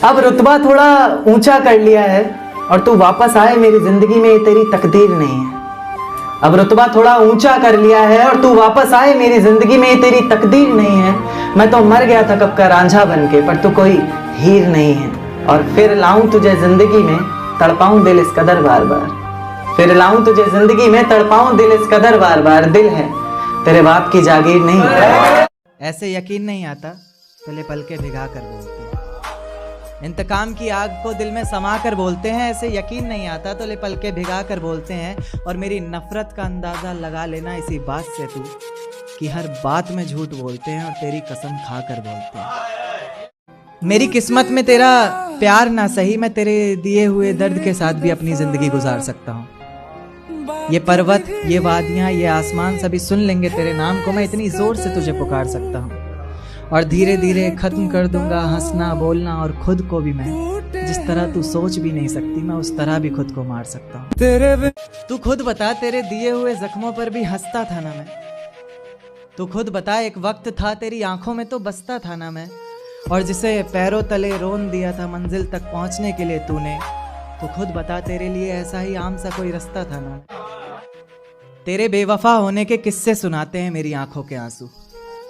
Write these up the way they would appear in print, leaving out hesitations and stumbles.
अब रुतबा थोड़ा ऊंचा कर लिया है और तू वापस आए मेरी जिंदगी में, ये तेरी तकदीर नहीं है। अब रुतबा थोड़ा ऊंचा कर लिया है और तू वापस आए मेरी जिंदगी में, ये तेरी तकदीर नहीं है। मैं तो मर गया था कब का रांझा बन के, पर तू कोई हीर नहीं है। और फिर लाऊं तुझे जिंदगी में, तड़पाऊं दिल इस कदर बार बार। फिर लाऊं तुझे जिंदगी में, तड़पाऊं दिल इस कदर बार बार। दिल है तेरे बाप की जागीर नहीं है। ऐसे यकीन नहीं आता तले पल के भिगा कर बोलते हैं। इंतकाम की आग को दिल में समा कर बोलते हैं। ऐसे यकीन नहीं आता तो ले पल के भिगा कर बोलते हैं। और मेरी नफरत का अंदाज़ा लगा लेना इसी बात से तू कि हर बात में झूठ बोलते हैं और तेरी कसम खा कर बोलते हैं। मेरी किस्मत में तेरा प्यार ना सही, मैं तेरे दिए हुए दर्द के साथ भी अपनी ज़िंदगी गुजार सकता हूँ। ये पर्वत, ये वादियाँ, ये आसमान सभी सुन लेंगे तेरे नाम को। मैं इतनी ज़ोर से तुझे पुकार सकता हूँ और धीरे धीरे खत्म कर दूंगा हंसना बोलना, और खुद को भी मैं जिस तरह तू सोच भी नहीं सकती, मैं उस तरह भी खुद को मार सकता हूँ। तू खुद बता, तेरे दिए हुए जख्मों पर भी हंसता था ना मैं। तू खुद बता, एक वक्त था तेरी आंखों में तो बसता था ना मैं। और जिसे पैरों तले रोन दिया था मंजिल तक पहुंचने के लिए तूने, तो खुद बता तेरे लिए ऐसा ही आम सा कोई रास्ता था ना। तेरे बेवफा होने के किस्से सुनाते हैं मेरी आंखों के आंसू।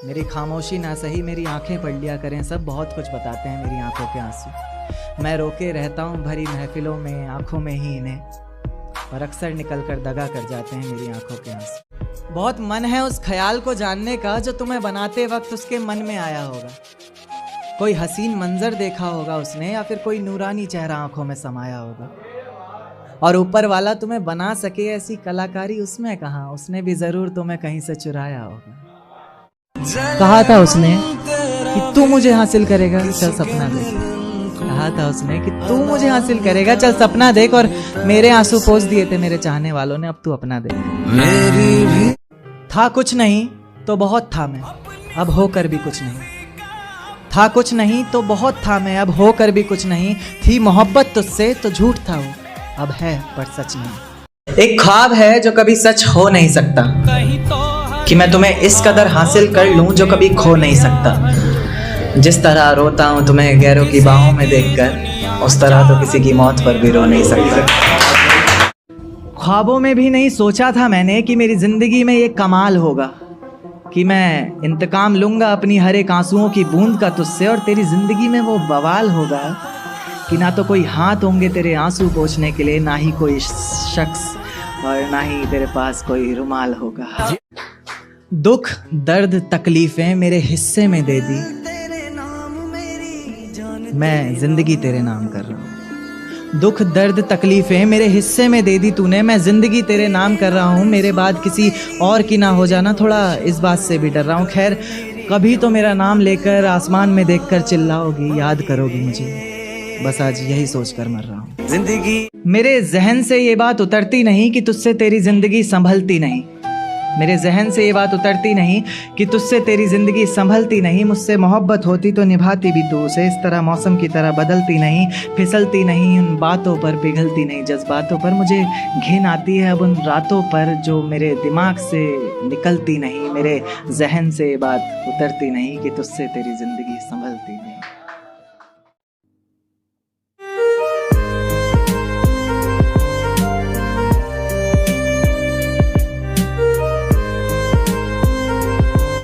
मेरी खामोशी ना सही, मेरी आंखें पढ़ लिया करें, सब बहुत कुछ बताते हैं मेरी आंखों के आंसू। मैं रोके रहता हूँ भरी महफिलों में आंखों में ही इन्हें, पर अक्सर निकल कर दगा कर जाते हैं मेरी आंखों के आंसू। बहुत मन है उस ख्याल को जानने का जो तुम्हें बनाते वक्त उसके मन में आया होगा। कोई हसीन मंजर देखा होगा उसने, या फिर कोई नूरानी चेहरा आंखों में समाया होगा। और ऊपर वाला तुम्हें बना सके ऐसी कलाकारी उसमें कहाँ, उसने भी जरूर तुम्हें कहीं से चुराया होगा। कहा था उसने कि तू मुझे हासिल करेगा, चल सपना देख। कहा था उसने कि तू मुझे हासिल करेगा, चल सपना देख। और मेरे आंसू पोंछ दिए थे मेरे चाहने वालों ने, अब तू अपना देख। मेरी भी था कुछ नहीं तो बहुत था मैं, अब होकर भी कुछ नहीं। था कुछ नहीं तो बहुत था मैं, अब होकर भी कुछ नहीं। थी मोहब्बत तुझसे तो झूठ था वो, अब है पर सच नहीं। एक ख्वाब है जो कभी सच हो नहीं सकता, कि मैं तुम्हें इस कदर हासिल कर लूं जो कभी खो नहीं सकता। जिस तरह रोता हूं तुम्हें गैरों की बाहों में देखकर, उस तरह तो किसी की मौत पर भी रो नहीं सकता। ख्वाबों में भी नहीं सोचा था मैंने कि मेरी जिंदगी में ये कमाल होगा, कि मैं इंतकाम लूंगा अपनी हर एक आंसुओं की बूंद का तुझसे, और तेरी जिंदगी में वो बवाल होगा कि ना तो कोई हाथ होंगे तेरे आंसू पोंछने के लिए, ना ही कोई शख्स, और ना ही तेरे पास कोई रुमाल होगा। दुख दर्द तकलीफें मेरे हिस्से में दे दी, मैं जिंदगी तेरे नाम कर रहा हूँ। दुख दर्द तकलीफें मेरे हिस्से में दे दी तूने, मैं जिंदगी तेरे नाम कर रहा हूँ। मेरे बाद किसी और की ना हो जाना, थोड़ा इस बात से भी डर रहा हूँ। खैर, कभी तो मेरा नाम लेकर आसमान में देखकर चिल्लाओगी, याद करोगी मुझे, बस आज यही सोचकर मर रहा हूँ। जिंदगी मेरे जहन से ये बात उतरती नहीं कि तुझसे तेरी जिंदगी संभलती नहीं। मेरे जहन से ये बात उतरती नहीं कि तुझसे तेरी जिंदगी संभलती नहीं। मुझसे मोहब्बत होती तो निभाती भी तू उसे, इस तरह मौसम की तरह बदलती नहीं, फिसलती नहीं, उन बातों पर पिघलती नहीं, जज्बातों पर। मुझे घिन आती है अब उन रातों पर जो मेरे दिमाग से निकलती नहीं। मेरे जहन से ये बात उतरती नहीं कि तुझसे तेरी जिंदगी संभलती नहीं।